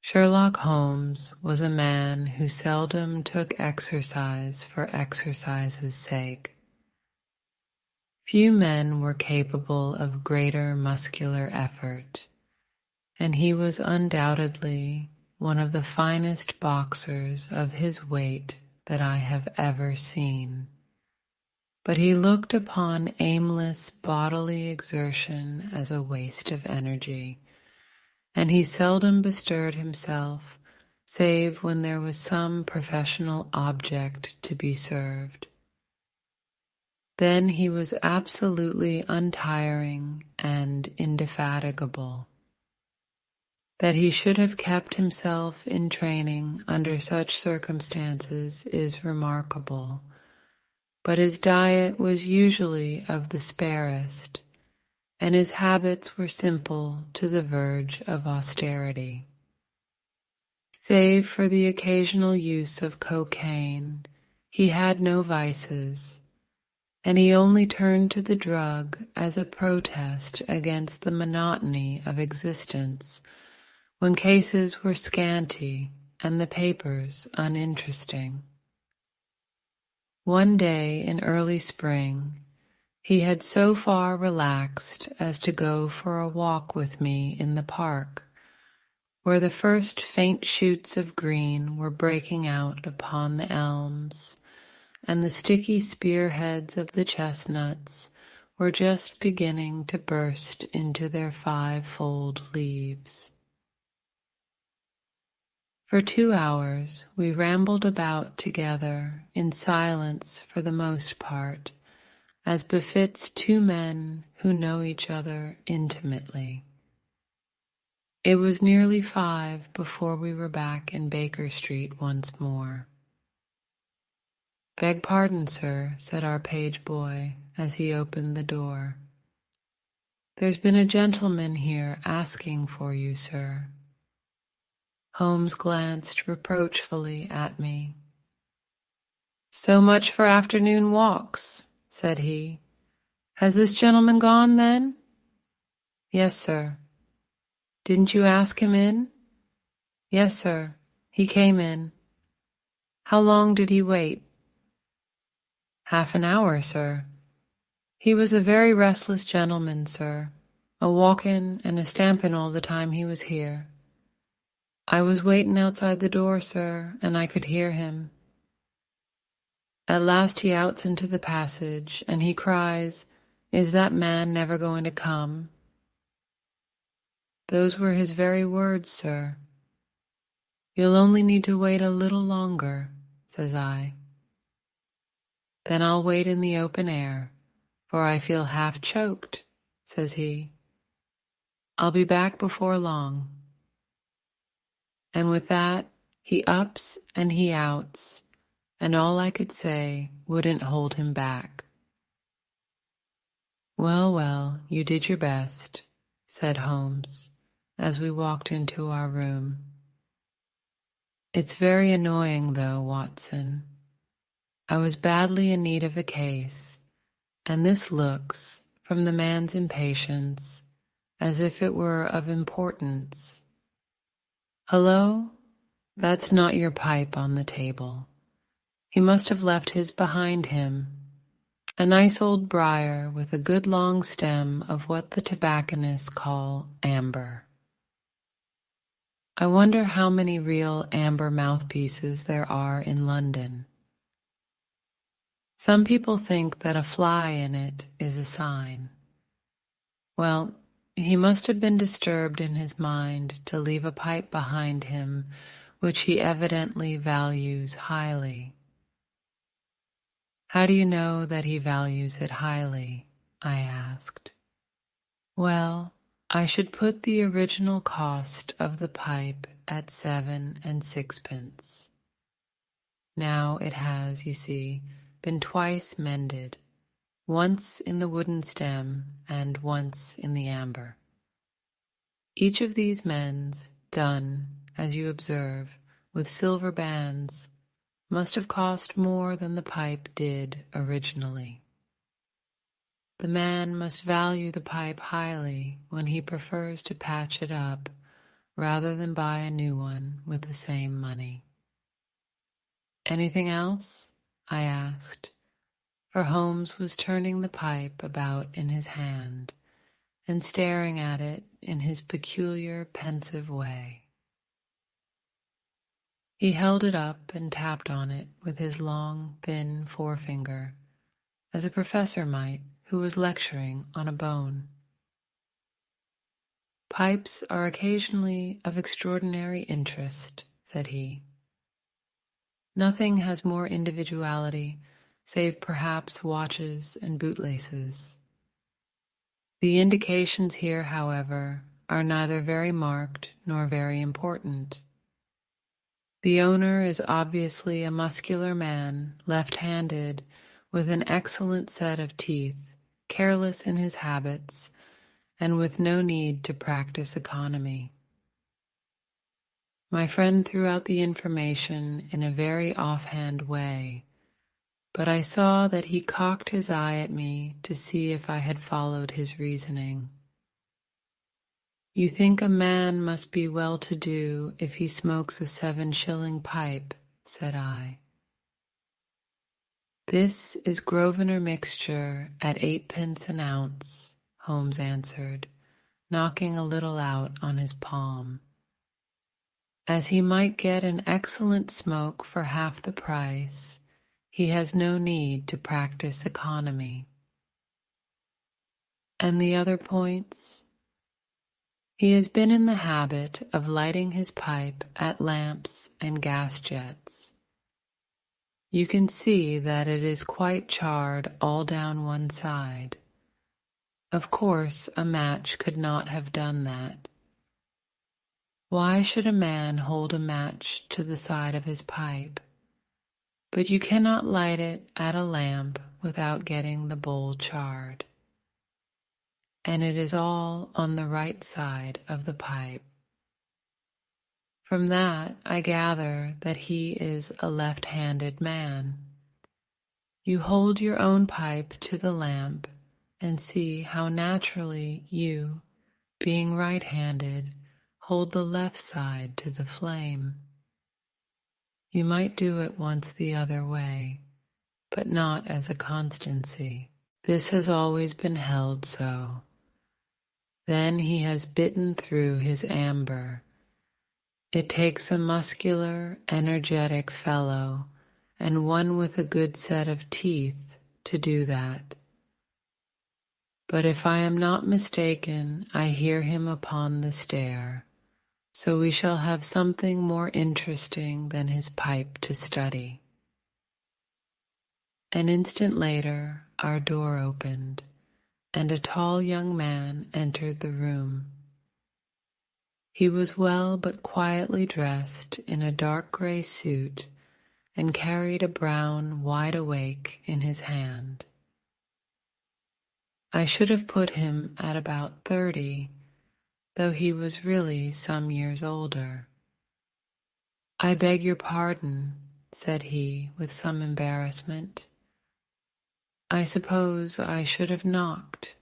Sherlock Holmes was a man who seldom took exercise for exercise's sake. Few men were capable of greater muscular effort, and he was undoubtedly one of the finest boxers of his weight that I have ever seen. But he looked upon aimless bodily exertion as a waste of energy, and he seldom bestirred himself save when there was some professional object to be served. Then he was absolutely untiring and indefatigable. That he should have kept himself in training under such circumstances is remarkable, but his diet was usually of the sparest, and his habits were simple to the verge of austerity. Save for the occasional use of cocaine, he had no vices, and he only turned to the drug as a protest against the monotony of existence when cases were scanty and the papers uninteresting. One day in early spring, he had so far relaxed as to go for a walk with me in the park, where the first faint shoots of green were breaking out upon the elms, and the sticky spearheads of the chestnuts were just beginning to burst into their five-fold leaves. For 2 hours we rambled about together in silence for the most part, as befits two men who know each other intimately. It was nearly 5 before we were back in Baker Street once more. "Beg pardon, sir," said our page boy as he opened the door. "There's been a gentleman here asking for you, sir." Holmes glanced reproachfully at me. "So much for afternoon walks," said he. "Has this gentleman gone, then?" "Yes, sir." "Didn't you ask him in?" "Yes, sir. He came in." "How long did he wait?" "Half an hour, sir. He was a very restless gentleman, sir, a walkin' and a stampin' all the time he was here. I was waitin' outside the door, sir, and I could hear him. At last he outs into the passage, and he cries, 'Is that man never going to come?' Those were his very words, sir. 'You'll only need to wait a little longer,' says I. 'Then I'll wait in the open air, for I feel half choked,' says he. 'I'll be back before long.' And with that, he ups and he outs, and all I could say wouldn't hold him back. 'Well, well, you did your best,' said Holmes, as we walked into our room. 'It's very annoying, though, Watson. I was badly in need of a case, and this looks, from the man's impatience, as if it were of importance. Hullo, that's not your pipe on the table. He must have left his behind him. A nice old briar with a good long stem of what the tobacconists call amber. I wonder how many real amber mouthpieces there are in London. Some people think that a fly in it is a sign. Well, he must have been disturbed in his mind to leave a pipe behind him which he evidently values highly." "How do you know that he values it highly?" I asked. "Well, I should put the original cost of the pipe at 7 and 6 pence. Now it has, you see, been twice mended, once in the wooden stem and once in the amber. Each of these mends, done, as you observe, with silver bands, must have cost more than the pipe did originally. The man must value the pipe highly when he prefers to patch it up rather than buy a new one with the same money. "Anything else?" I asked, for Holmes was turning the pipe about in his hand and staring at it in his peculiar pensive way. He held it up and tapped on it with his long, thin forefinger, as a professor might who was lecturing on a bone. "Pipes are occasionally of extraordinary interest," said he. "Nothing has more individuality, save perhaps watches and bootlaces. The indications here, however, are neither very marked nor very important. The owner is obviously a muscular man, left-handed, with an excellent set of teeth, careless in his habits, and with no need to practice economy." My friend threw out the information in a very offhand way, but I saw that he cocked his eye at me to see if I had followed his reasoning. "You think a man must be well-to-do if he smokes a 7-shilling pipe," said I. "This is Grosvenor mixture at 8d. an ounce," Holmes answered, knocking a little out on his palm. "As he might get an excellent smoke for half the price, he has no need to practice economy." "And the other points?" "He has been in the habit of lighting his pipe at lamps and gas jets. You can see that it is quite charred all down one side. Of course, a match could not have done that. Why should a man hold a match to the side of his pipe? But you cannot light it at a lamp without getting the bowl charred. And it is all on the right side of the pipe. From that, I gather that he is a left-handed man. You hold your own pipe to the lamp and see how naturally you, being right-handed, hold the left side to the flame. You might do it once the other way, but not as a constancy. This has always been held so. Then he has bitten through his amber. It takes a muscular, energetic fellow, and one with a good set of teeth, to do that. But if I am not mistaken, I hear him upon the stair, so we shall have something more interesting than his pipe to study." An instant later, our door opened, and a tall young man entered the room. He was well but quietly dressed in a dark gray suit and carried a brown wide awake in his hand. I should have put him at about 30, though he was really some years older. "I beg your pardon," said he with some embarrassment. "I suppose I should have knocked."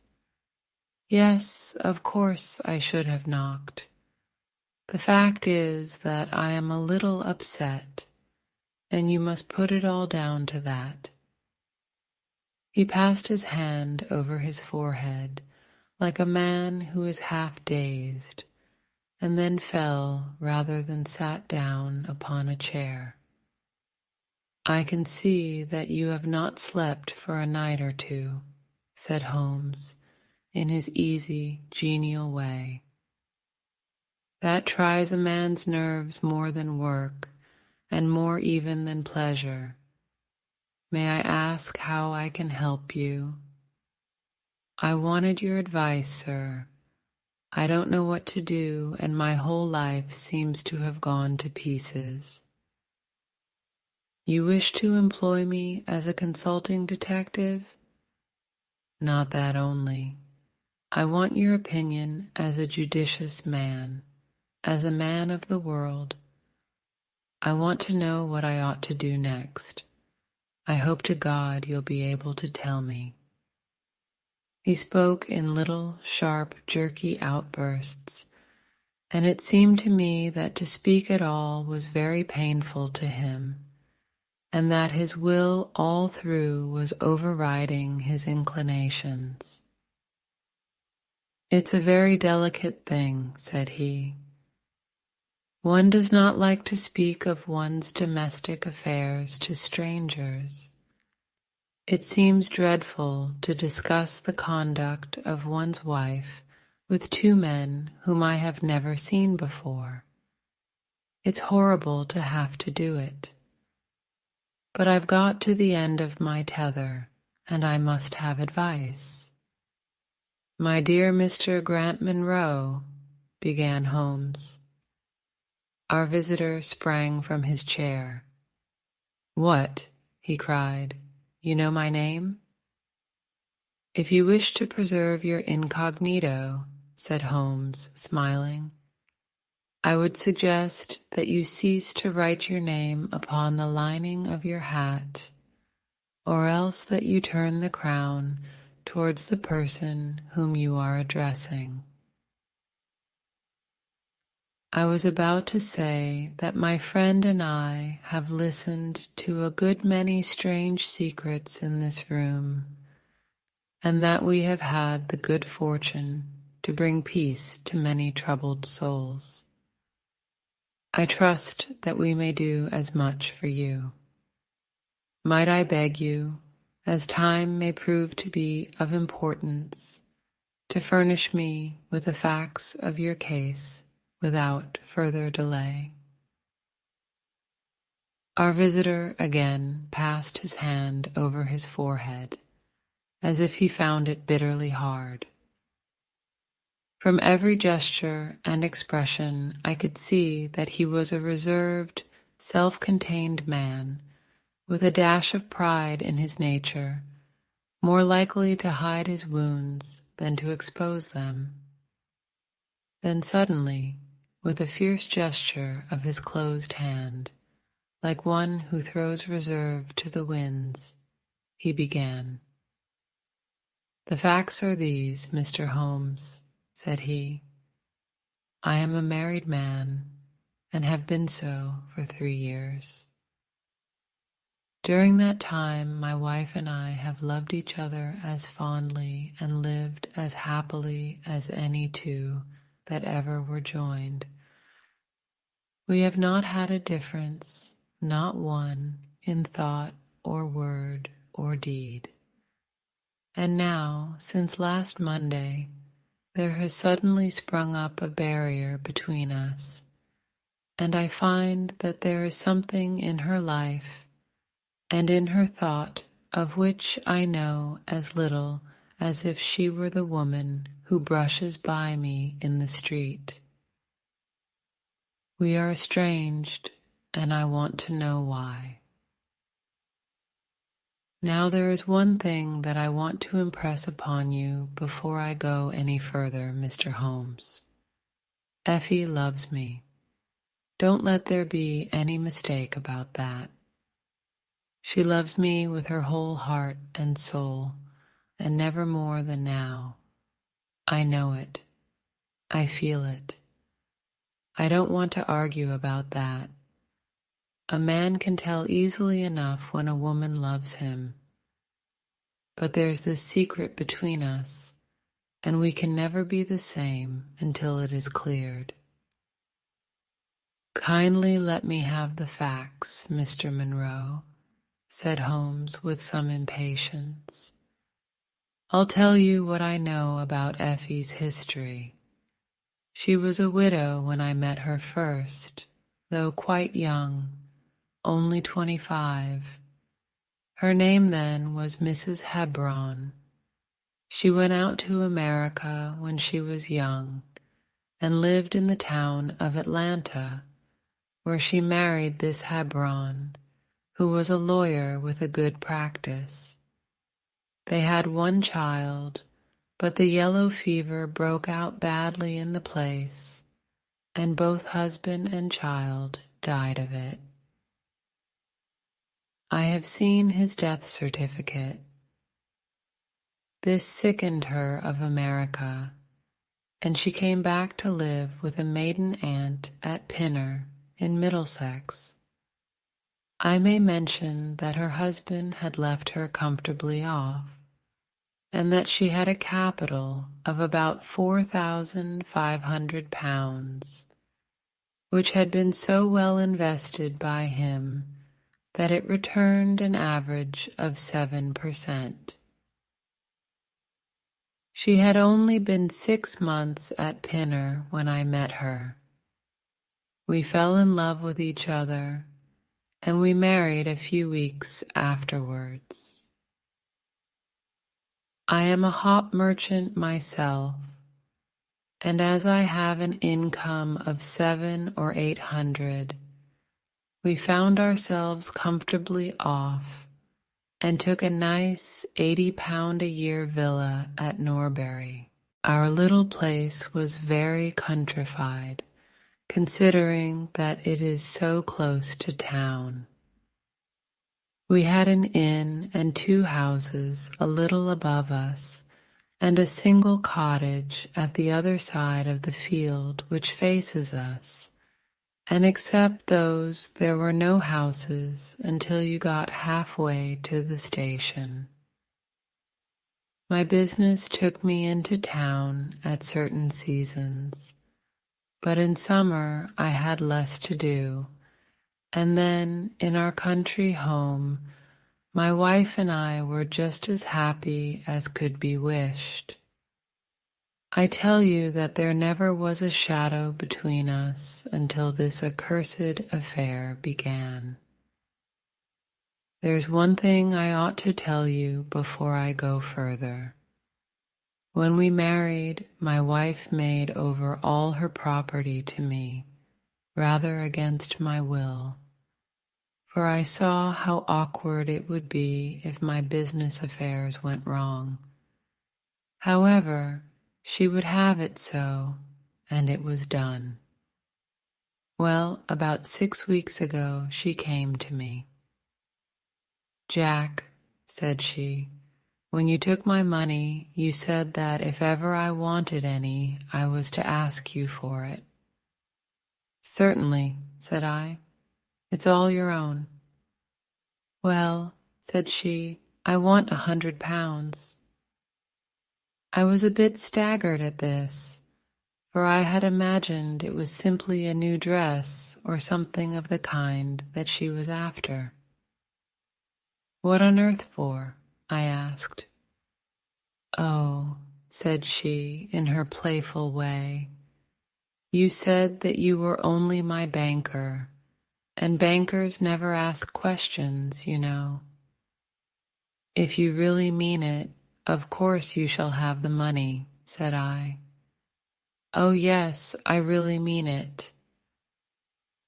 "Yes, of course I should have knocked. The fact is that I am a little upset, and you must put it all down to that." He passed his hand over his forehead like a man who is half dazed, and then fell rather than sat down upon a chair. "I can see that you have not slept for a night or two," said Holmes, in his easy, genial way. "That tries a man's nerves more than work, and more even than pleasure. May I ask how I can help you?" "I wanted your advice, sir. I don't know what to do, and my whole life seems to have gone to pieces." "You wish to employ me as a consulting detective?" "Not that only. I want your opinion as a judicious man, as a man of the world. I want to know what I ought to do next. I hope to God you'll be able to tell me." He spoke in little, sharp, jerky outbursts, and it seemed to me that to speak at all was very painful to him, and that his will all through was overriding his inclinations. "It's a very delicate thing," said he. "One does not like to speak of one's domestic affairs to strangers. It seems dreadful to discuss the conduct of one's wife with two men whom I have never seen before. It's horrible to have to do it. But I've got to the end of my tether, and I must have advice." "My dear Mr. Grant Munro," began Holmes. Our visitor sprang from his chair. "What?" he cried. "You know my name?" "If you wish to preserve your incognito," said Holmes, smiling, "I would suggest that you cease to write your name upon the lining of your hat, or else that you turn the crown towards the person whom you are addressing." I was about to say that my friend and I have listened to a good many strange secrets in this room, and that we have had the good fortune to bring peace to many troubled souls. I trust that we may do as much for you. Might I beg you, as time may prove to be of importance, to furnish me with the facts of your case without further delay? Our visitor again passed his hand over his forehead, as if he found it bitterly hard. From every gesture and expression I could see that he was a reserved, self-contained man, with a dash of pride in his nature, more likely to hide his wounds than to expose them. Then suddenly, with a fierce gesture of his closed hand, like one who throws reserve to the winds, he began. "The facts are these, Mr. Holmes," said he. "I am a married man, and have been so for 3 years. During that time my wife and I have loved each other as fondly and lived as happily as any two that ever were joined. We have not had a difference, not one, in thought or word or deed. And now, since last Monday, there has suddenly sprung up a barrier between us, and I find that there is something in her life and in her thought of which I know as little as if she were the woman who brushes by me in the street. We are estranged, and I want to know why. Now there is one thing that I want to impress upon you before I go any further, Mr. Holmes. Effie loves me. Don't let there be any mistake about that. She loves me with her whole heart and soul, and never more than now. I know it. I feel it. I don't want to argue about that. A man can tell easily enough when a woman loves him. But there's this secret between us, and we can never be the same until it is cleared. Kindly let me have the facts, Mr. Munro, said Holmes with some impatience. I'll tell you what I know about Effie's history. She was a widow when I met her first, though quite young, only 25. Her name then was Mrs. Hebron. She went out to America when she was young and lived in the town of Atlanta, where she married this Hebron, who was a lawyer with a good practice. They had one child, but the yellow fever broke out badly in the place, and both husband and child died of it. I have seen his death certificate. This sickened her of America, and she came back to live with a maiden aunt at Pinner in Middlesex. I may mention that her husband had left her comfortably off, and that she had a capital of about £4,500, which had been so well invested by him that it returned an average of 7%. She had only been 6 months at Pinner when I met her. We fell in love with each other, and we married a few weeks afterwards. I am a hop merchant myself, and as I have an income of 700 or 800, we found ourselves comfortably off and took a nice £80-a-year villa at Norbury. Our little place was very countrified, considering that it is so close to town. We had an inn and 2 houses a little above us, and a single cottage at the other side of the field which faces us, and except those there were no houses until you got halfway to the station. My business took me into town at certain seasons, but in summer I had less to do, and then in our country home my wife and I were just as happy as could be wished. I tell you that there never was a shadow between us until this accursed affair began. There's one thing I ought to tell you before I go further. When we married, my wife made over all her property to me, rather against my will, for I saw how awkward it would be if my business affairs went wrong. However, she would have it so, and it was done. Well, about 6 weeks ago, she came to me. "Jack," said she, "when you took my money, you said that if ever I wanted any, I was to ask you for it." "Certainly," said I. "It's all your own." "Well," said she, "I want £100. I was a bit staggered at this, for I had imagined it was simply a new dress or something of the kind that she was after. "What on earth for?" I asked. "Oh," said she in her playful way, "you said that you were only my banker, and bankers never ask questions, you know. If you really mean it, of course you shall have the money," said I. "Oh yes, I really mean it."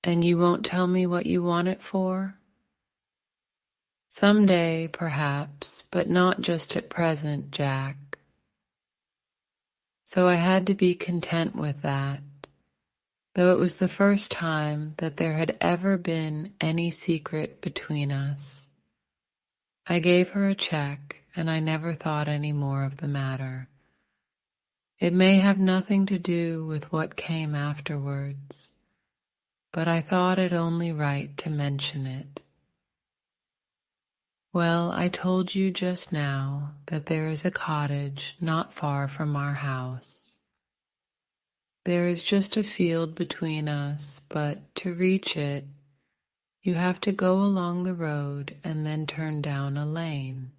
"And you won't tell me what you want it for?" "Some day, perhaps, but not just at present, Jack." So I had to be content with that, though it was the first time that there had ever been any secret between us. I gave her a check, and I never thought any more of the matter. It may have nothing to do with what came afterwards, but I thought it only right to mention it. Well, I told you just now that there is a cottage not far from our house. There is just a field between us, but to reach it, you have to go along the road and then turn down a lane.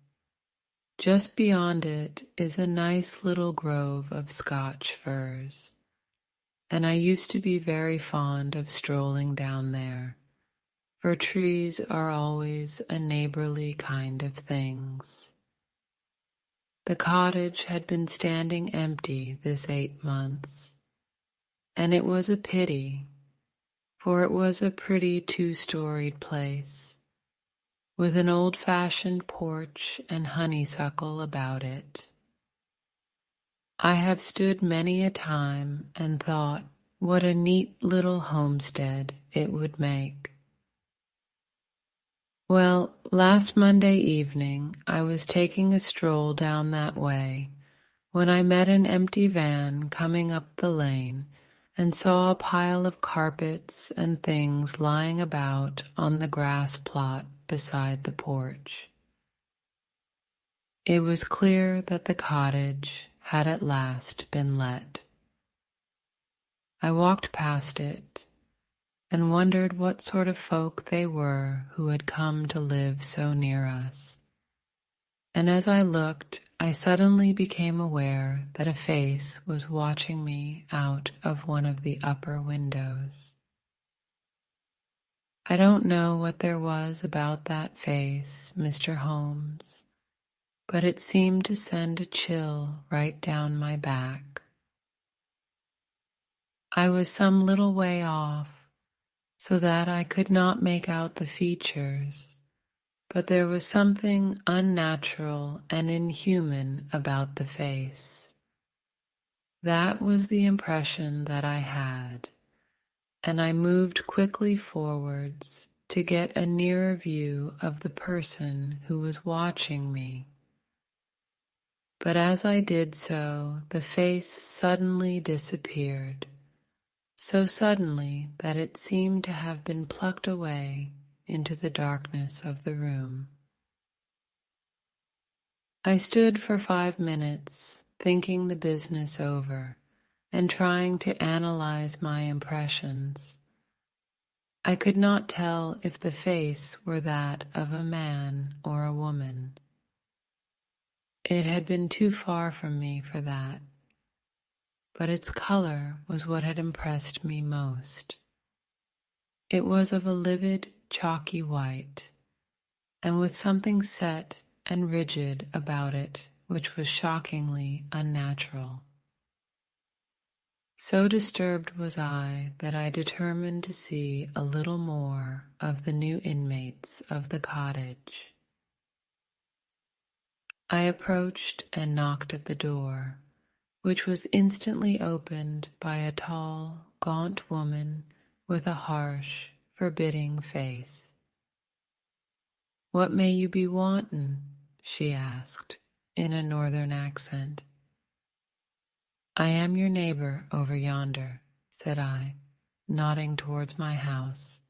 Just beyond it is a nice little grove of Scotch firs, and I used to be very fond of strolling down there, for trees are always a neighborly kind of things. The cottage had been standing empty this 8 months, and it was a pity, for it was a pretty 2-storied place, with an old-fashioned porch and honeysuckle about it. I have stood many a time and thought what a neat little homestead it would make. Well, last Monday evening I was taking a stroll down that way when I met an empty van coming up the lane and saw a pile of carpets and things lying about on the grass plot beside the porch. It was clear that the cottage had at last been let. I walked past it and wondered what sort of folk they were who had come to live so near us. And as I looked, I suddenly became aware that a face was watching me out of one of the upper windows. I don't know what there was about that face, Mr. Holmes, but it seemed to send a chill right down my back. I was some little way off, so that I could not make out the features, but there was something unnatural and inhuman about the face. That was the impression that I had, and I moved quickly forwards to get a nearer view of the person who was watching me. But as I did so, the face suddenly disappeared, so suddenly that it seemed to have been plucked away into the darkness of the room. I stood for 5 minutes, thinking the business over and trying to analyze my impressions. I could not tell if the face were that of a man or a woman. It had been too far from me for that, but its color was what had impressed me most. It was of a livid, chalky white, and with something set and rigid about it which was shockingly unnatural. So disturbed was I that I determined to see a little more of the new inmates of the cottage. I approached and knocked at the door, which was instantly opened by a tall, gaunt woman with a harsh, forbidding face. "What may you be wantin'?" she asked, in a northern accent. "I am your neighbor over yonder," said I, nodding towards my house.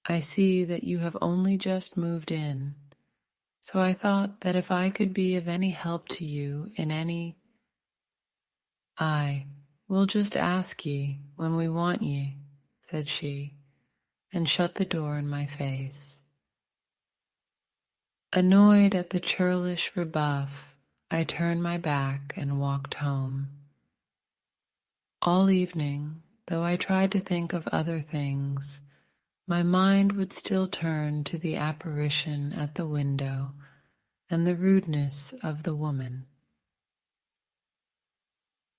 "I see that you have only just moved in, so I thought that if I could be of any help to you in any— "Aye, we'll just ask ye when we want ye," said she, and shut the door in my face. Annoyed at the churlish rebuff, I turned my back and walked home. All evening, though I tried to think of other things, my mind would still turn to the apparition at the window and the rudeness of the woman.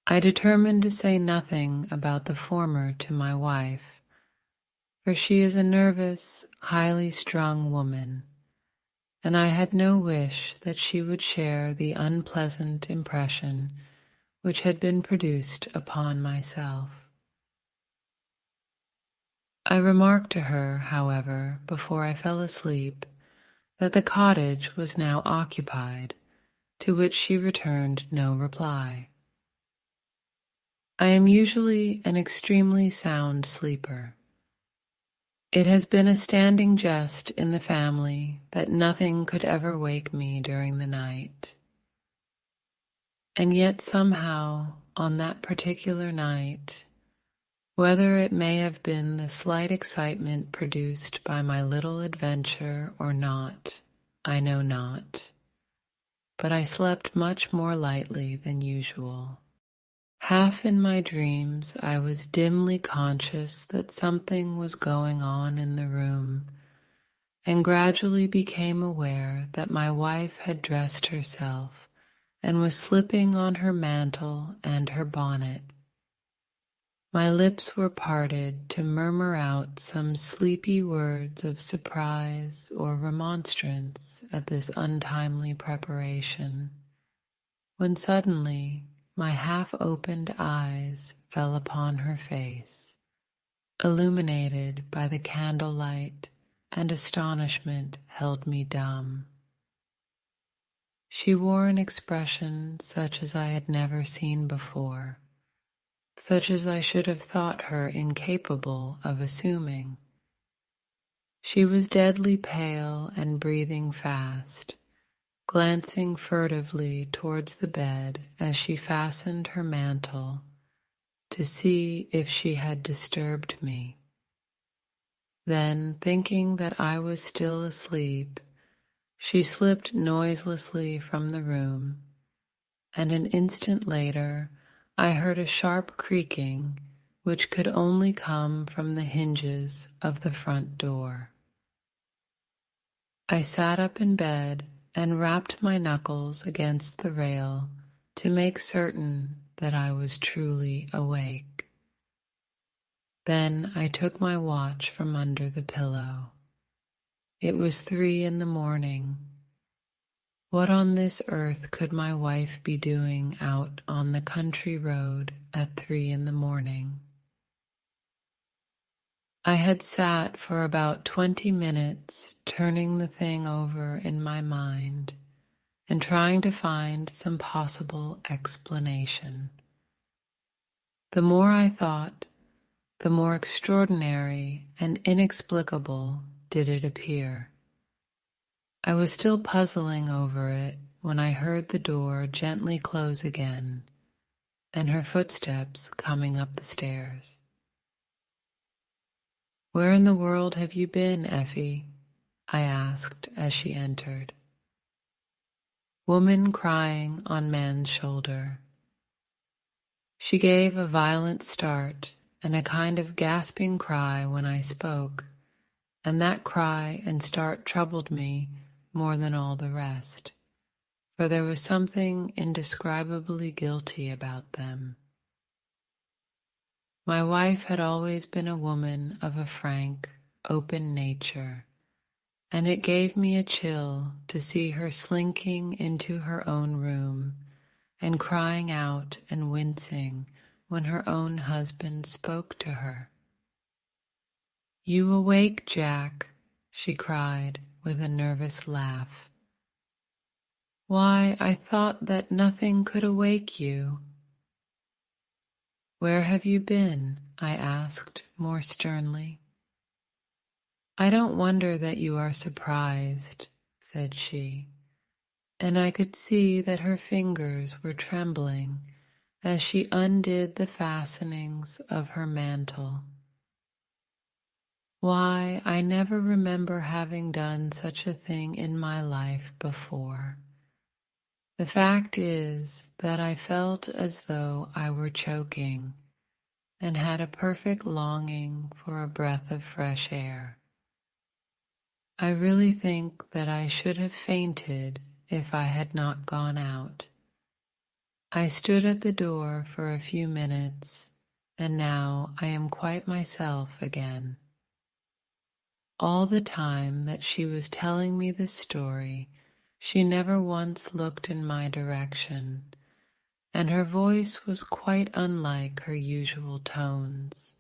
I determined to say nothing about the former to my wife, for she is a nervous, highly strung woman, and I had no wish that she would share the unpleasant impression which had been produced upon myself. I remarked to her, however, before I fell asleep, that the cottage was now occupied, to which she returned no reply. I am usually an extremely sound sleeper. It has been a standing jest in the family that nothing could ever wake me during the night. And yet somehow, on that particular night, whether it may have been the slight excitement produced by my little adventure or not, I know not, but I slept much more lightly than usual. Half in my dreams, I was dimly conscious that something was going on in the room, and gradually became aware that my wife had dressed herself and was slipping on her mantle and her bonnet. My lips were parted to murmur out some sleepy words of surprise or remonstrance at this untimely preparation, when suddenly my half-opened eyes fell upon her face, illuminated by the candlelight, and astonishment held me dumb. She wore an expression such as I had never seen before, such as I should have thought her incapable of assuming. She was deadly pale and breathing fast, glancing furtively towards the bed as she fastened her mantle to see if she had disturbed me. Then, thinking that I was still asleep, she slipped noiselessly from the room, and an instant later I heard a sharp creaking which could only come from the hinges of the front door. I sat up in bed and rapped my knuckles against the rail to make certain that I was truly awake. Then I took my watch from under the pillow. It was 3 a.m. What on this earth could my wife be doing out on the country road at 3 a.m? I had sat for about 20 minutes turning the thing over in my mind and trying to find some possible explanation. The more I thought, the more extraordinary and inexplicable did it appear. I was still puzzling over it when I heard the door gently close again and her footsteps coming up the stairs. "Where in the world have you been, Effie?" I asked as she entered. Woman crying on man's shoulder. She gave a violent start and a kind of gasping cry when I spoke, and that cry and start troubled me more than all the rest, for there was something indescribably guilty about them. My wife had always been a woman of a frank, open nature, and it gave me a chill to see her slinking into her own room and crying out and wincing when her own husband spoke to her. "You awake, Jack?" she cried with a nervous laugh. "Why, I thought that nothing could awake you." "Where have you been?" I asked more sternly. "I don't wonder that you are surprised," said she, and I could see that her fingers were trembling as she undid the fastenings of her mantle. "Why, I never remember having done such a thing in my life before. The fact is that I felt as though I were choking and had a perfect longing for a breath of fresh air. I really think that I should have fainted if I had not gone out. I stood at the door for a few minutes, and now I am quite myself again." All the time that she was telling me this story, she never once looked in my direction, and her voice was quite unlike her usual tones.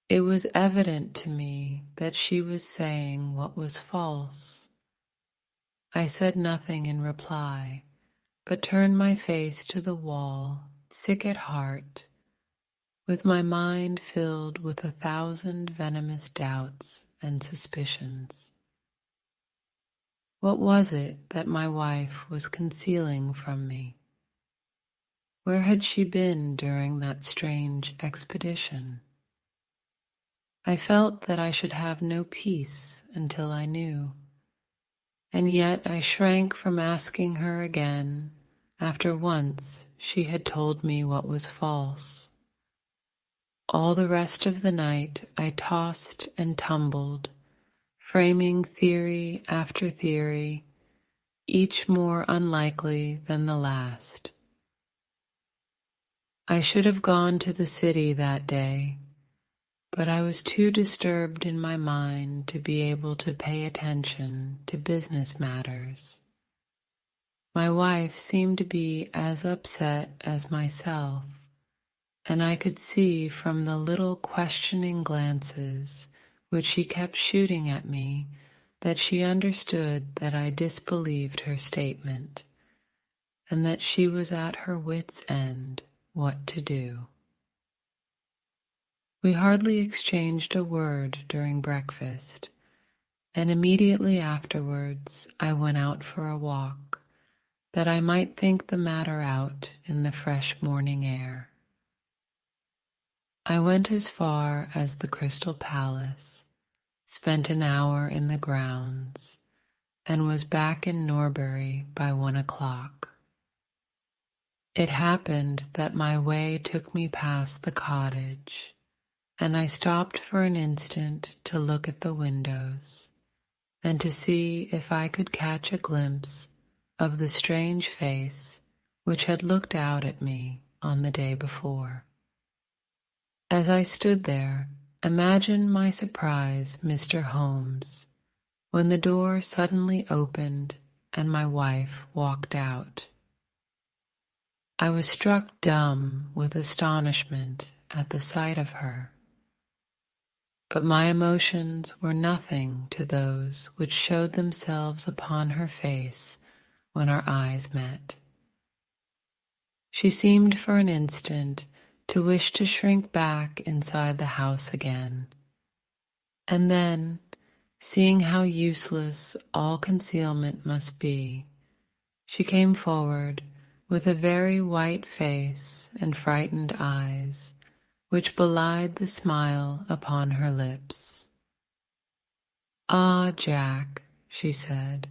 It was evident to me that she was saying what was false. I said nothing in reply, but turned my face to the wall, sick at heart, with my mind filled with 1,000 venomous doubts and suspicions. What was it that my wife was concealing from me? Where had she been during that strange expedition? I felt that I should have no peace until I knew, and yet I shrank from asking her again after once she had told me what was false. All the rest of the night I tossed and tumbled, framing theory after theory, each more unlikely than the last. I should have gone to the city that day, but I was too disturbed in my mind to be able to pay attention to business matters. My wife seemed to be as upset as myself, and I could see from the little questioning glances which she kept shooting at me that she understood that I disbelieved her statement, and that she was at her wit's end what to do. We hardly exchanged a word during breakfast, and immediately afterwards I went out for a walk, that I might think the matter out in the fresh morning air. I went as far as the Crystal Palace, spent an hour in the grounds, and was back in Norbury by 1 o'clock. It happened that my way took me past the cottage, and I stopped for an instant to look at the windows, and to see if I could catch a glimpse of the strange face which had looked out at me on the day before. As I stood there, imagine my surprise, Mr. Holmes, when the door suddenly opened and my wife walked out. I was struck dumb with astonishment at the sight of her, but my emotions were nothing to those which showed themselves upon her face when our eyes met. She seemed for an instant to wish to shrink back inside the house again, and then, seeing how useless all concealment must be, she came forward with a very white face and frightened eyes, which belied the smile upon her lips. "Ah, Jack," she said,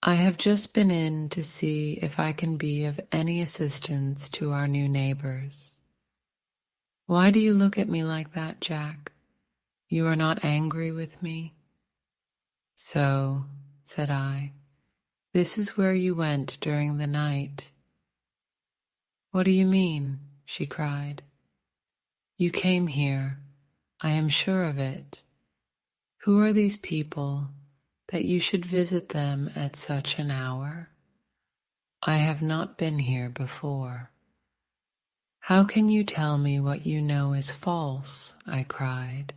"I have just been in to see if I can be of any assistance to our new neighbors. Why do you look at me like that, Jack? You are not angry with me?" "So," said I, "this is where you went during the night." "What do you mean?" she cried. "You came here, I am sure of it. Who are these people that you should visit them at such an hour? I have not been here before." "How can you tell me what you know is false?" I cried.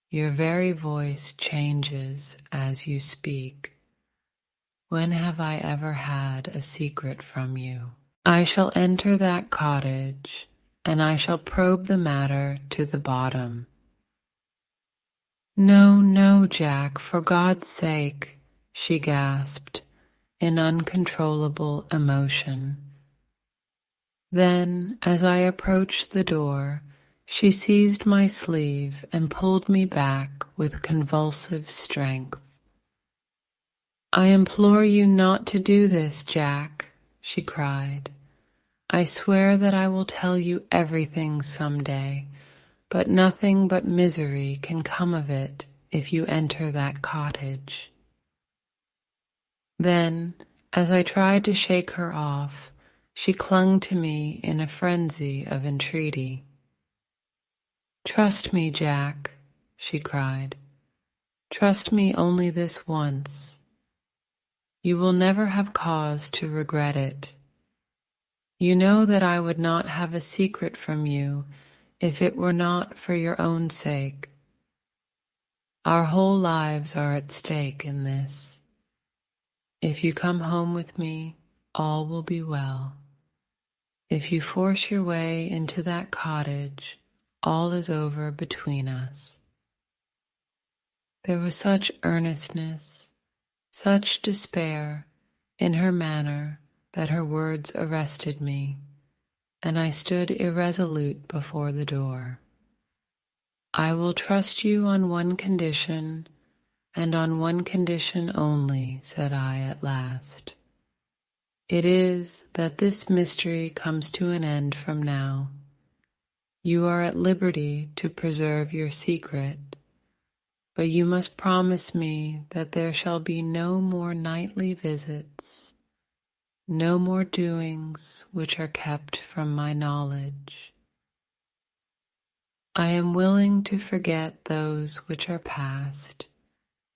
"Your very voice changes as you speak. When have I ever had a secret from you? I shall enter that cottage, and I shall probe the matter to the bottom." "No, no, Jack, for God's sake," she gasped in uncontrollable emotion. Then, as I approached the door, she seized my sleeve and pulled me back with convulsive strength. "I implore you not to do this, Jack," she cried. "I swear that I will tell you everything some day, but nothing but misery can come of it if you enter that cottage." Then, as I tried to shake her off, she clung to me in a frenzy of entreaty. "Trust me, Jack," she cried. "Trust me only this once. You will never have cause to regret it. You know that I would not have a secret from you if it were not for your own sake. Our whole lives are at stake in this. If you come home with me, all will be well. If you force your way into that cottage, all is over between us." There was such earnestness, such despair in her manner that her words arrested me, and I stood irresolute before the door. "I will trust you on one condition, and on one condition only," said I at last. "It is that this mystery comes to an end from now. You are at liberty to preserve your secret, but you must promise me that there shall be no more nightly visits, no more doings which are kept from my knowledge. I am willing to forget those which are past,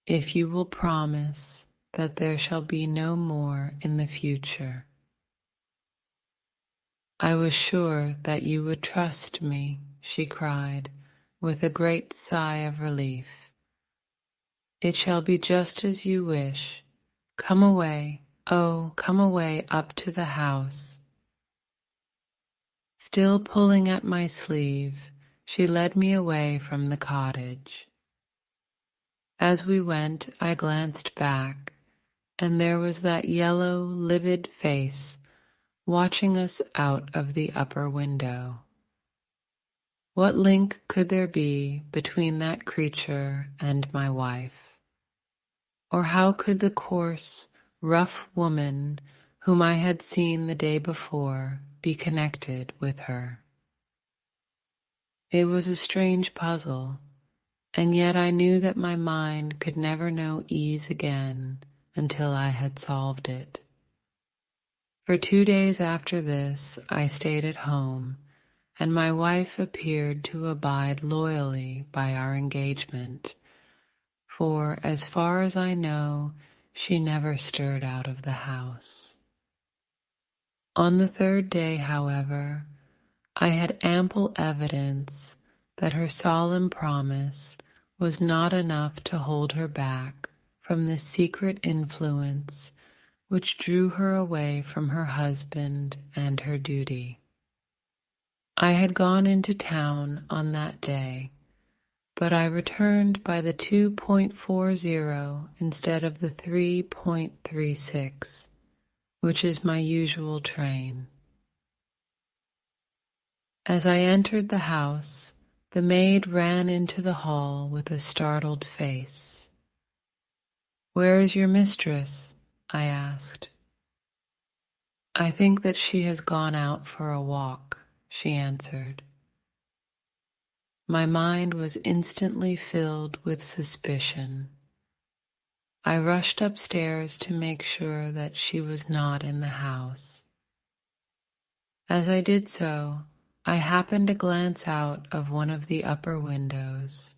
if you will promise that there shall be no more in the future." "I was sure that you would trust me," she cried, with a great sigh of relief. It shall be just as you wish. Come away, oh, come away up to the house. Still pulling at my sleeve, she led me away from the cottage. As we went, I glanced back, and there was that yellow, livid face watching us out of the upper window. What link could there be between that creature and my wife? Or how could the coarse, rough woman whom I had seen the day before be connected with her? It was a strange puzzle, and yet I knew that my mind could never know ease again until I had solved it. For 2 days after this, I stayed at home, and my wife appeared to abide loyally by our engagement, for as far as I know, she never stirred out of the house. On the 3rd day, however, I had ample evidence that her solemn promise was not enough to hold her back from the secret influence which drew her away from her husband and her duty. I had gone into town on that day, but I returned by the 2.40 instead of the 3.36, which is my usual train. As I entered the house, the maid ran into the hall with a startled face. "Where is your mistress?" I asked. "I think that she has gone out for a walk," she answered. My mind was instantly filled with suspicion. I rushed upstairs to make sure that she was not in the house. As I did so, I happened to glance out of one of the upper windows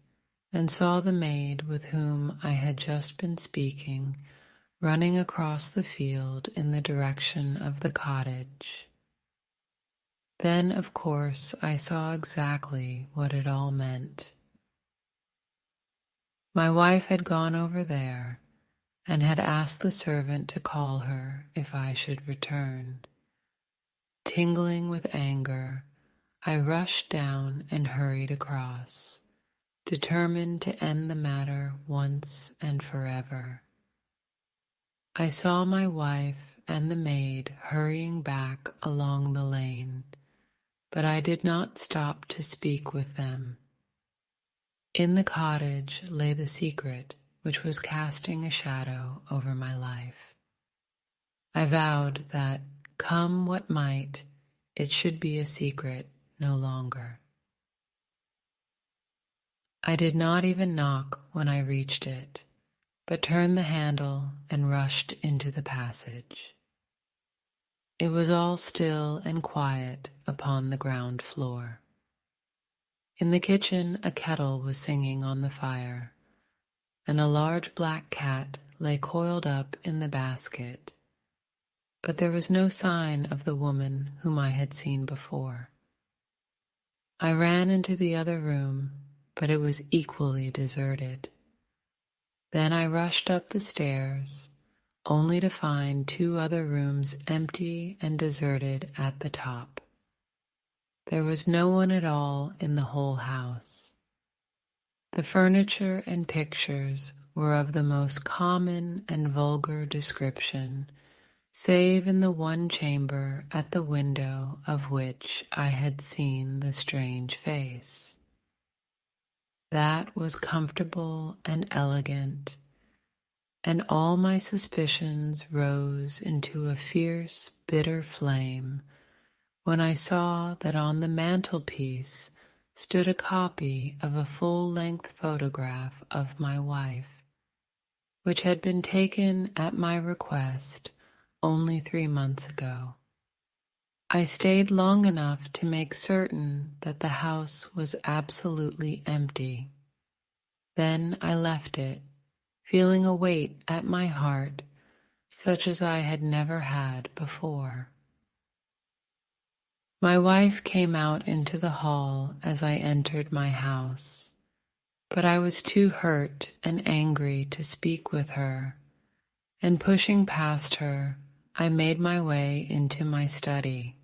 and saw the maid with whom I had just been speaking running across the field in the direction of the cottage. Then, of course, I saw exactly what it all meant. My wife had gone over there and had asked the servant to call her if I should return. Tingling with anger, I rushed down and hurried across, determined to end the matter once and forever. I saw my wife and the maid hurrying back along the lane, but I did not stop to speak with them. In the cottage lay the secret which was casting a shadow over my life. I vowed that, come what might, it should be a secret no longer. I did not even knock when I reached it, but turned the handle and rushed into the passage. It was all still and quiet upon the ground floor. In the kitchen, a kettle was singing on the fire, and a large black cat lay coiled up in the basket, but there was no sign of the woman whom I had seen before. I ran into the other room, but it was equally deserted. Then I rushed up the stairs, only to find 2 other rooms empty and deserted at the top. There was no one at all in the whole house. The furniture and pictures were of the most common and vulgar description, save in the one chamber at the window of which I had seen the strange face. That was comfortable and elegant, and all my suspicions rose into a fierce, bitter flame when I saw that on the mantelpiece stood a copy of a full-length photograph of my wife, which had been taken at my request only 3 months ago. I stayed long enough to make certain that the house was absolutely empty. Then I left it, feeling a weight at my heart such as I had never had before. My wife came out into the hall as I entered my house, but I was too hurt and angry to speak with her, and pushing past her, I made my way into my study.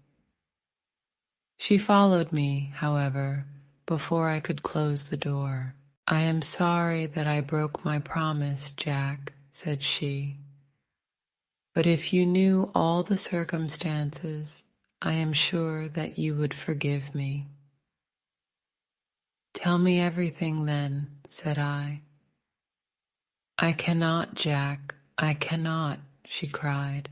She followed me, however, before I could close the door. "I am sorry that I broke my promise, Jack," said she. "But if you knew all the circumstances, I am sure that you would forgive me." "Tell me everything then," said I. "I cannot, Jack, I cannot," she cried,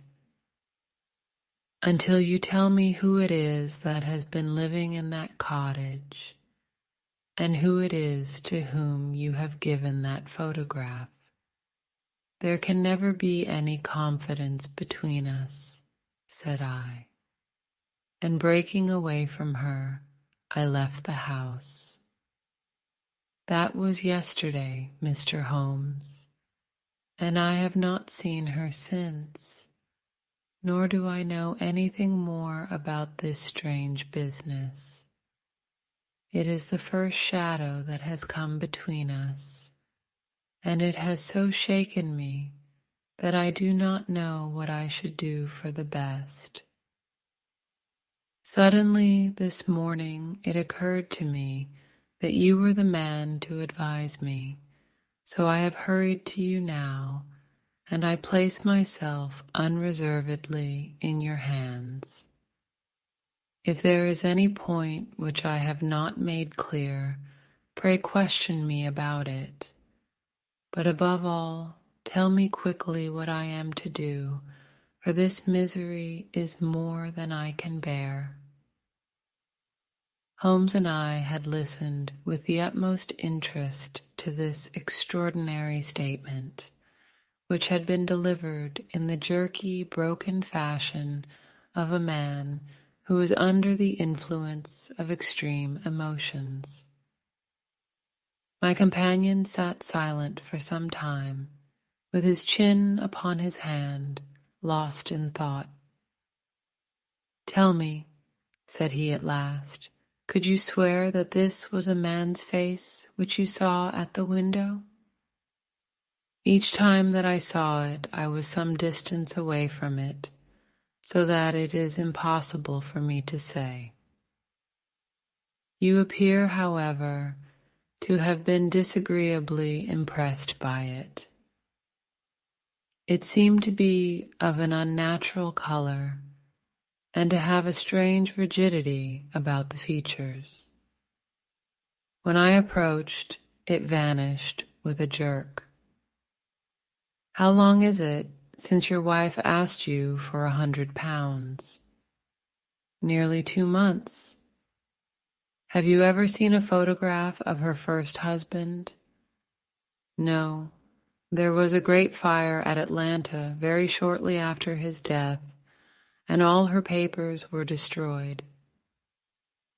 "until you tell me who it is that has been living in that cottage, and who it is to whom you have given that photograph. There can never be any confidence between us," said I, and breaking away from her, I left the house. That was yesterday, Mr. Holmes, and I have not seen her since, nor do I know anything more about this strange business. It is the first shadow that has come between us, and it has so shaken me that I do not know what I should do for the best. Suddenly this morning it occurred to me that you were the man to advise me, so I have hurried to you now, and I place myself unreservedly in your hands. If there is any point which I have not made clear, pray question me about it. But above all, tell me quickly what I am to do, for this misery is more than I can bear. Holmes and I had listened with the utmost interest to this extraordinary statement, which had been delivered in the jerky, broken fashion of a man who was under the influence of extreme emotions. My companion sat silent for some time, with his chin upon his hand, lost in thought. "Tell me," said he at last, "could you swear that this was a man's face which you saw at the window?" "Each time that I saw it, I was some distance away from it, so that it is impossible for me to say." "You appear, however, to have been disagreeably impressed by it. It seemed to be of an unnatural color, and to have a strange rigidity about the features. When I approached, it vanished with a jerk. How long is it since your wife asked you for £100? Nearly 2 months. Have you ever seen a photograph of her first husband? No. There was a great fire at Atlanta very shortly after his death, and all her papers were destroyed.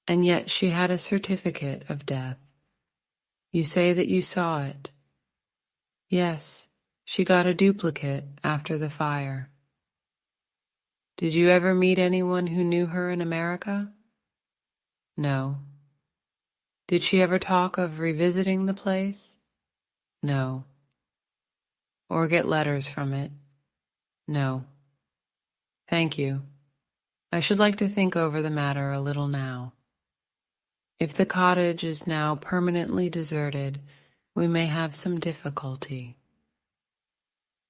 And yet she had a certificate of death. You say that you saw it. Yes, she got a duplicate after the fire. Did you ever meet anyone who knew her in America? No. Did she ever talk of revisiting the place? No. Or get letters from it? No. Thank you. I should like to think over the matter a little now. If the cottage is now permanently deserted, we may have some difficulty.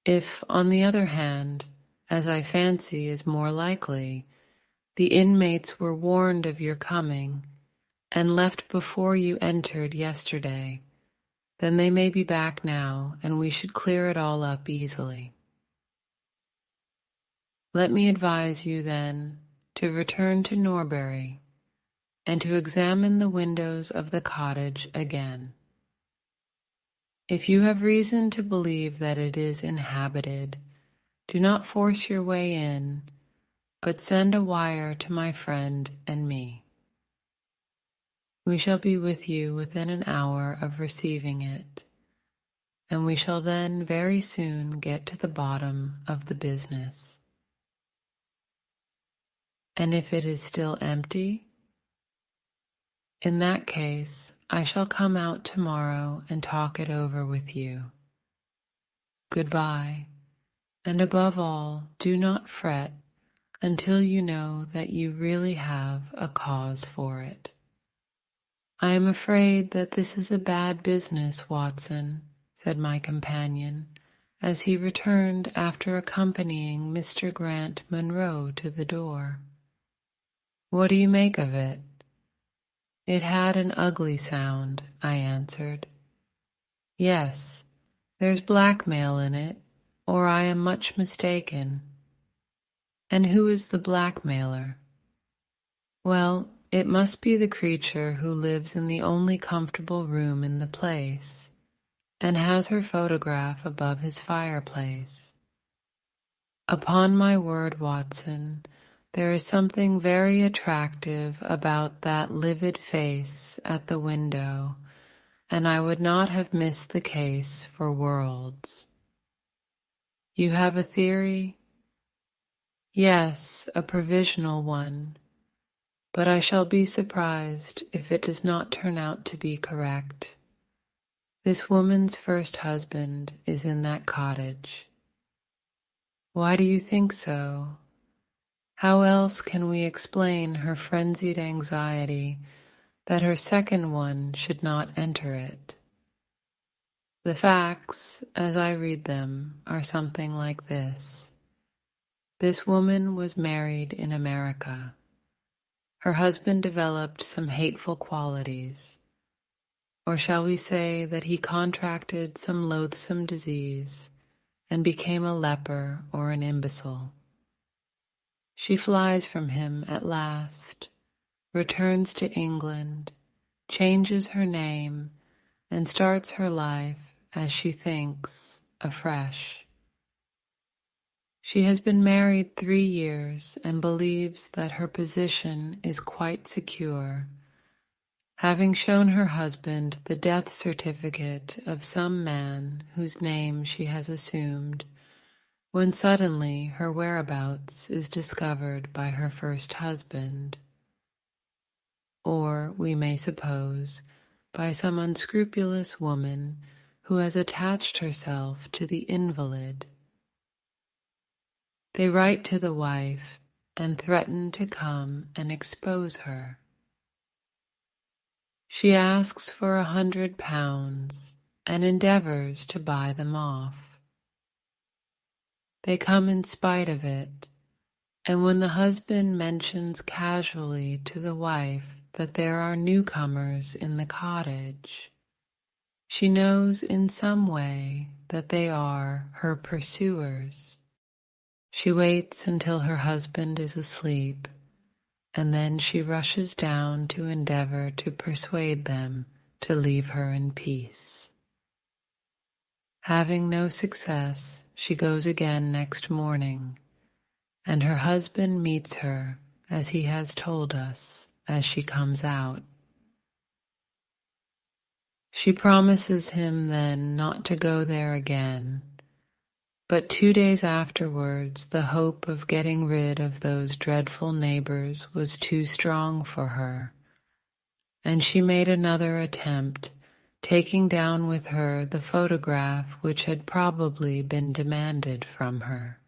If, on the other hand, as I fancy is more likely, the inmates were warned of your coming and left before you entered yesterday, then they may be back now, and we should clear it all up easily. Let me advise you, then, to return to Norbury and to examine the windows of the cottage again. If you have reason to believe that it is inhabited, do not force your way in, but send a wire to my friend and me. We shall be with you within an hour of receiving it, and we shall then very soon get to the bottom of the business. And if it is still empty, in that case, I shall come out tomorrow and talk it over with you. Goodbye, and above all, do not fret until you know that you really have a cause for it. I am afraid that this is a bad business, Watson, said my companion, as he returned after accompanying Mr. Grant Munro to the door. What do you make of it? It had an ugly sound, I answered. Yes, there's blackmail in it, or I am much mistaken. And who is the blackmailer? Well, it must be the creature who lives in the only comfortable room in the place, and has her photograph above his fireplace. Upon my word, Watson, there is something very attractive about that livid face at the window, and I would not have missed the case for worlds. You have a theory? Yes, a provisional one, but I shall be surprised if it does not turn out to be correct. This woman's first husband is in that cottage. Why do you think so? How else can we explain her frenzied anxiety that her second one should not enter it? The facts, as I read them, are something like this. This woman was married in America. Her husband developed some hateful qualities, or shall we say that he contracted some loathsome disease and became a leper or an imbecile. She flies from him at last, returns to England, changes her name, and starts her life, as she thinks, afresh. She has been married 3 years and believes that her position is quite secure, having shown her husband the death certificate of some man whose name she has assumed, when suddenly her whereabouts is discovered by her first husband, or, we may suppose, by some unscrupulous woman who has attached herself to the invalid. They write to the wife and threaten to come and expose her. She asks for £100 and endeavors to buy them off. They come in spite of it, and when the husband mentions casually to the wife that there are newcomers in the cottage, she knows in some way that they are her pursuers. She waits until her husband is asleep, and then she rushes down to endeavor to persuade them to leave her in peace. Having no success, she goes again next morning, and her husband meets her, as he has told us, as she comes out. She promises him then not to go there again, but 2 days afterwards the hope of getting rid of those dreadful neighbors was too strong for her, and she made another attempt, taking down with her the photograph which had probably been demanded from her.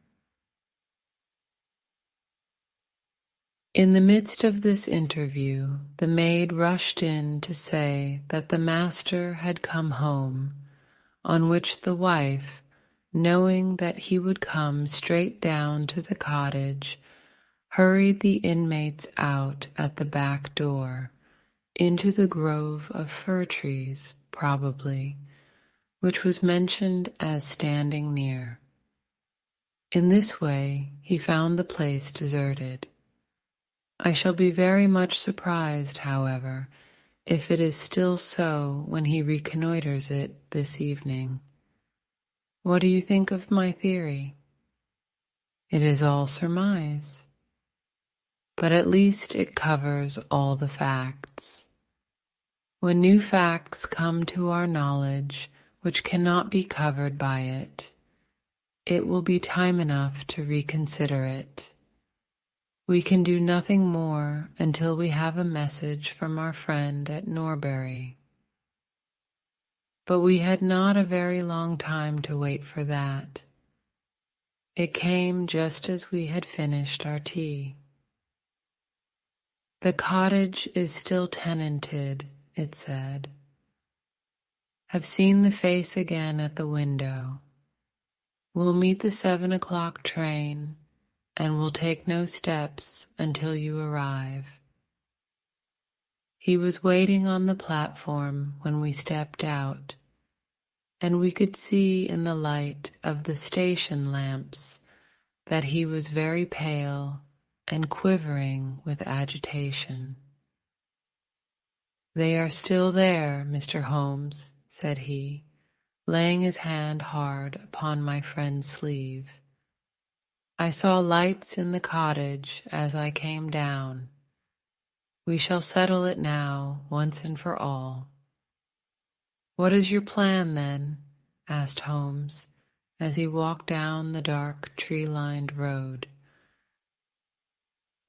In the midst of this interview, the maid rushed in to say that the master had come home, on which the wife, knowing that he would come straight down to the cottage, hurried the inmates out at the back door, into the grove of fir trees, probably, which was mentioned as standing near. In this way he found the place deserted. I shall be very much surprised, however, if it is still so when he reconnoiters it this evening. What do you think of my theory? It is all surmise, but at least it covers all the facts. When new facts come to our knowledge which cannot be covered by it, it will be time enough to reconsider it. We can do nothing more until we have a message from our friend at Norbury. But we had not a very long time to wait for that. It came just as we had finished our tea. "The cottage is still tenanted," it said. "Have seen the face again at the window. We'll meet the 7 o'clock train, and will take no steps until you arrive." He was waiting on the platform when we stepped out, and we could see in the light of the station lamps that he was very pale and quivering with agitation. "They are still there, Mr. Holmes," said he, laying his hand hard upon my friend's sleeve. "I saw lights in the cottage as I came down. We shall settle it now, once and for all." "What is your plan, then?" asked Holmes, as he walked down the dark, tree-lined road.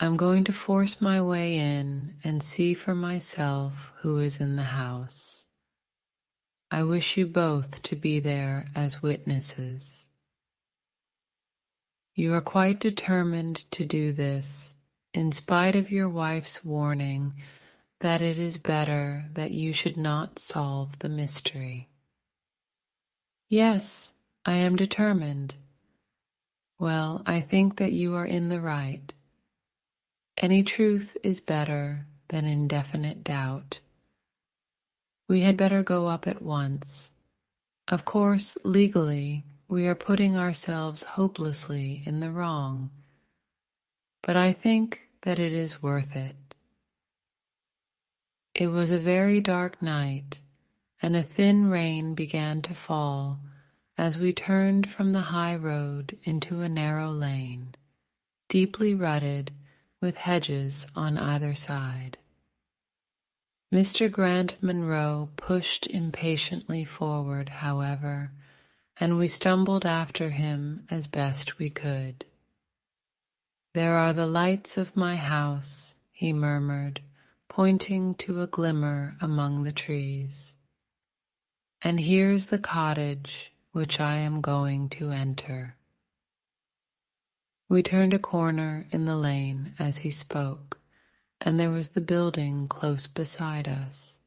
"I'm going to force my way in and see for myself who is in the house. I wish you both to be there as witnesses." "You are quite determined to do this, in spite of your wife's warning that it is better that you should not solve the mystery." "Yes, I am determined." "Well, I think that you are in the right. Any truth is better than indefinite doubt. We had better go up at once. Of course, legally, we are putting ourselves hopelessly in the wrong, but I think that it is worth it." It was a very dark night, and a thin rain began to fall as we turned from the high road into a narrow lane, deeply rutted with hedges on either side. Mr. Grant Munro pushed impatiently forward, however, and we stumbled after him as best we could. "There are the lights of my house," he murmured, pointing to a glimmer among the trees. "And here's the cottage which I am going to enter." We turned a corner in the lane as he spoke, and there was the building close beside us.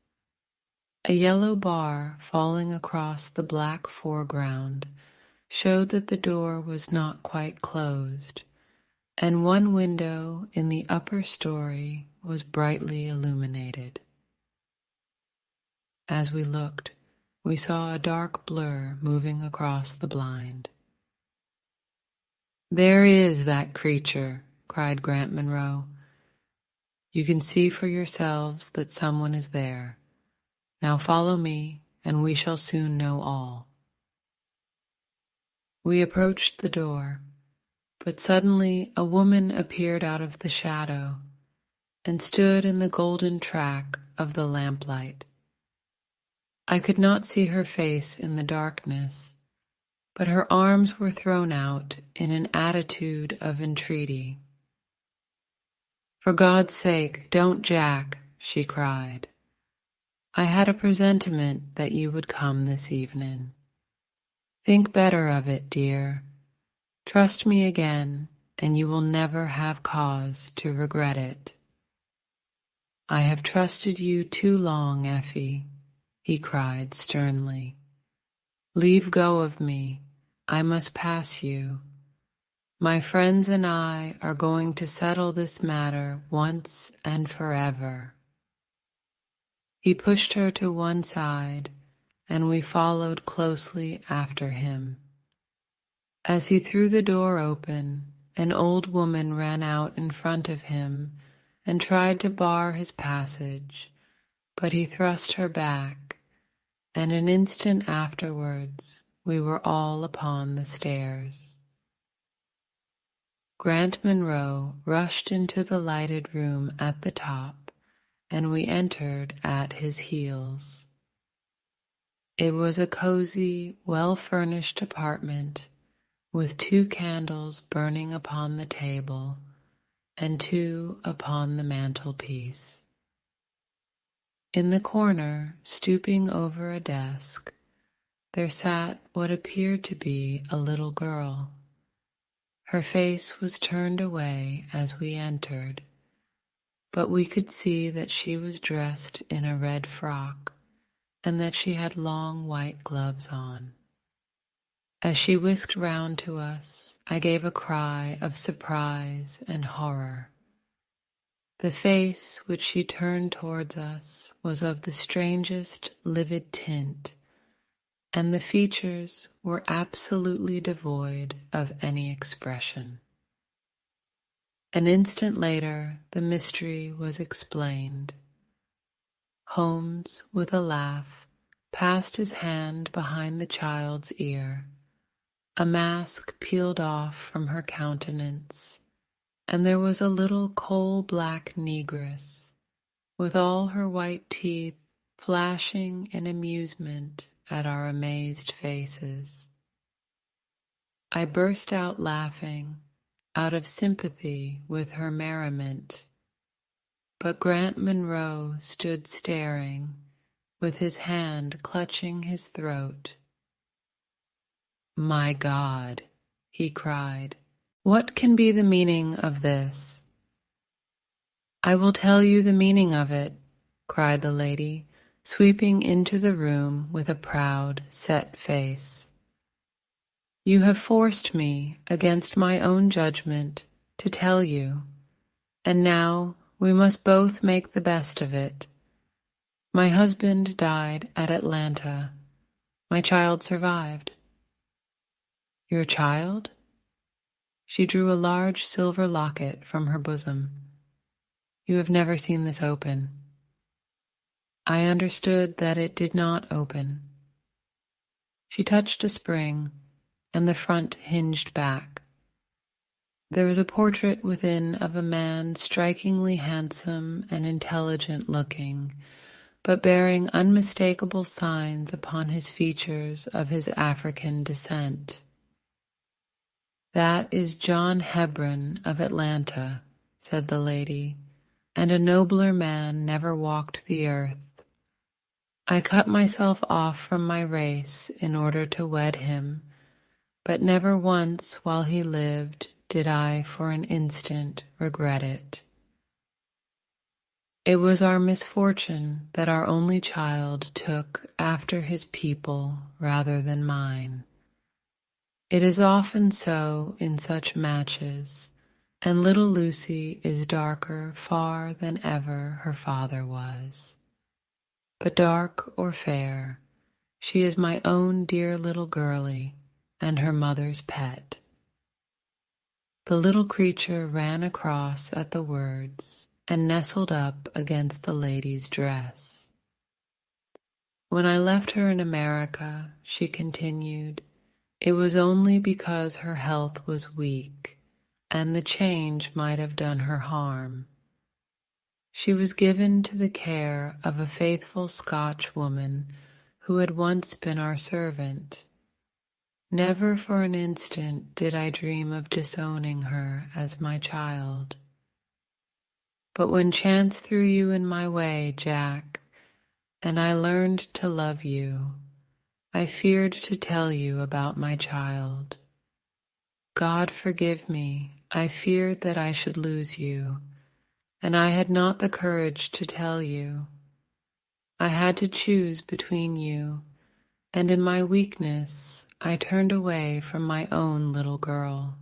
A yellow bar falling across the black foreground showed that the door was not quite closed, and one window in the upper story was brightly illuminated. As we looked, we saw a dark blur moving across the blind. "There is that creature," cried Grant Munro. "You can see for yourselves that someone is there. Now follow me, and we shall soon know all." We approached the door, but suddenly a woman appeared out of the shadow and stood in the golden track of the lamplight. I could not see her face in the darkness, but her arms were thrown out in an attitude of entreaty. "For God's sake, don't jack," she cried. "I had a presentiment that you would come this evening. Think better of it, dear. Trust me again, and you will never have cause to regret it." "I have trusted you too long, Effie," he cried sternly. "Leave go of me. I must pass you. My friends and I are going to settle this matter once and forever." He pushed her to one side, and we followed closely after him. As he threw the door open, an old woman ran out in front of him and tried to bar his passage, but he thrust her back, and an instant afterwards we were all upon the stairs. Grant Munro rushed into the lighted room at the top, and we entered at his heels. It was a cozy, well-furnished apartment, with 2 candles burning upon the table and 2 upon the mantelpiece. In the corner, stooping over a desk, there sat what appeared to be a little girl. Her face was turned away as we entered, but we could see that she was dressed in a red frock and that she had long white gloves on. As she whisked round to us, I gave a cry of surprise and horror. The face which she turned towards us was of the strangest livid tint, and the features were absolutely devoid of any expression. An instant later, the mystery was explained. Holmes, with a laugh, passed his hand behind the child's ear. A mask peeled off from her countenance, and there was a little coal-black negress, with all her white teeth flashing in amusement at our amazed faces. I burst out laughing, out of sympathy with her merriment, but Grant Monroe stood staring, with his hand clutching his throat. "My God," he cried, "what can be the meaning of this?" "I will tell you the meaning of it," cried the lady, sweeping into the room with a proud, set face. "You have forced me, against my own judgment, to tell you, and now we must both make the best of it. My husband died at Atlanta. My child survived." "Your child?" She drew a large silver locket from her bosom. "You have never seen this open." I understood that it did not open. She touched a spring, and the front hinged back. There was a portrait within of a man strikingly handsome and intelligent-looking, but bearing unmistakable signs upon his features of his African descent. "That is John Hebron of Atlanta," said the lady, "and a nobler man never walked the earth. I cut myself off from my race in order to wed him, but never once while he lived did I for an instant regret it. It was our misfortune that our only child took after his people rather than mine. It is often so in such matches, and little Lucy is darker far than ever her father was. But dark or fair, she is my own dear little girlie, and her mother's pet." The little creature ran across at the words and nestled up against the lady's dress. "When I left her in America," she continued, "it was only because her health was weak, and the change might have done her harm. She was given to the care of a faithful Scotch woman who had once been our servant. Never for an instant did I dream of disowning her as my child. But when chance threw you in my way, Jack, and I learned to love you, I feared to tell you about my child. God forgive me, I feared that I should lose you, and I had not the courage to tell you. I had to choose between you, and in my weakness I turned away from my own little girl.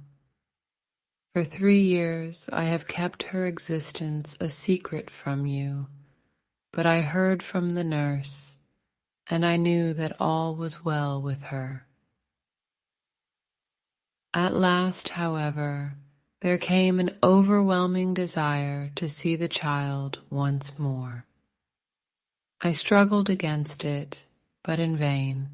For 3 years I have kept her existence a secret from you, but I heard from the nurse, and I knew that all was well with her. At last, however, there came an overwhelming desire to see the child once more. I struggled against it, but in vain.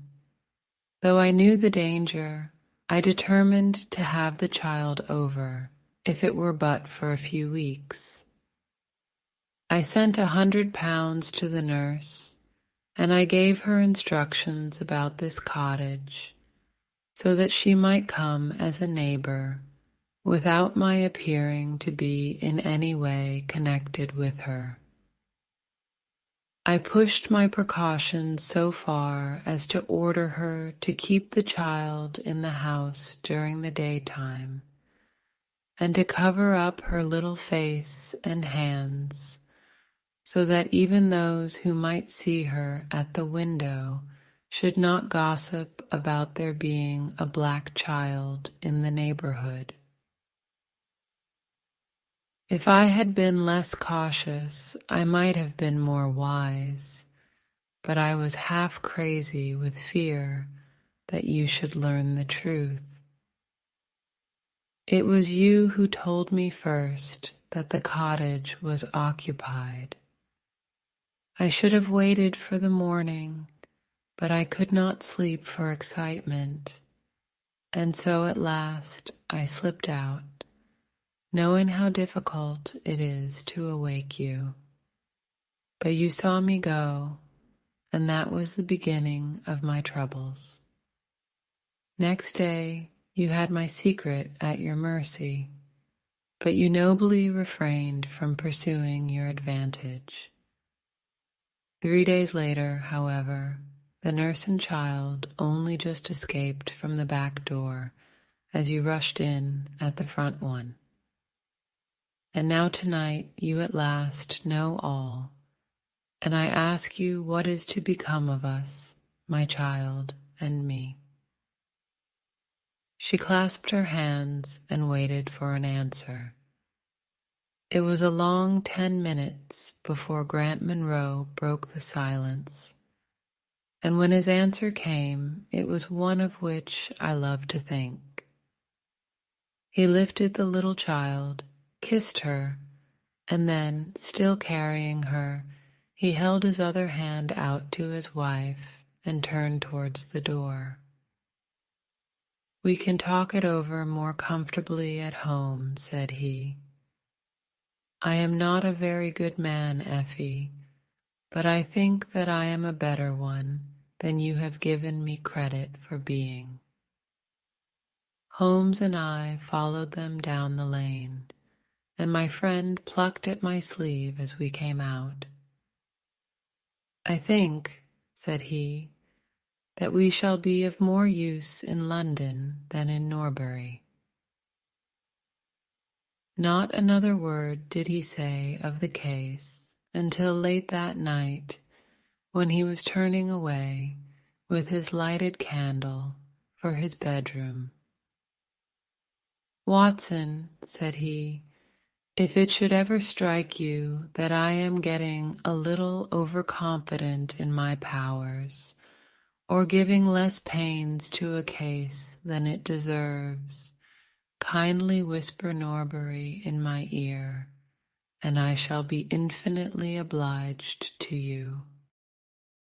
Though I knew the danger, I determined to have the child over, if it were but for a few weeks. I sent £100 to the nurse, and I gave her instructions about this cottage, so that she might come as a neighbor, without my appearing to be in any way connected with her. I pushed my precautions so far as to order her to keep the child in the house during the daytime, and to cover up her little face and hands, so that even those who might see her at the window should not gossip about there being a black child in the neighborhood. If I had been less cautious, I might have been more wise, but I was half crazy with fear that you should learn the truth. It was you who told me first that the cottage was occupied. I should have waited for the morning, but I could not sleep for excitement, and so at last I slipped out, knowing how difficult it is to awake you. But you saw me go, and that was the beginning of my troubles. Next day, you had my secret at your mercy, but you nobly refrained from pursuing your advantage. 3 days later, however, the nurse and child only just escaped from the back door as you rushed in at the front one. And now tonight you at last know all, and I ask you what is to become of us, my child and me. She clasped her hands and waited for an answer. It was a long 10 minutes before Grant Monroe broke the silence, and when his answer came, it was one of which I love to think. He lifted the little child, kissed her, and then, still carrying her, he held his other hand out to his wife and turned towards the door. "We can talk it over more comfortably at home," said he. "I am not a very good man, Effie, but I think that I am a better one than you have given me credit for being." Holmes and I followed them down the lane, and my friend plucked at my sleeve as we came out. "I think," said he, "that we shall be of more use in London than in Norbury." Not another word did he say of the case until late that night, when he was turning away with his lighted candle for his bedroom. "Watson," said he, "if it should ever strike you that I am getting a little overconfident in my powers, or giving less pains to a case than it deserves, kindly whisper Norbury in my ear, and I shall be infinitely obliged to you."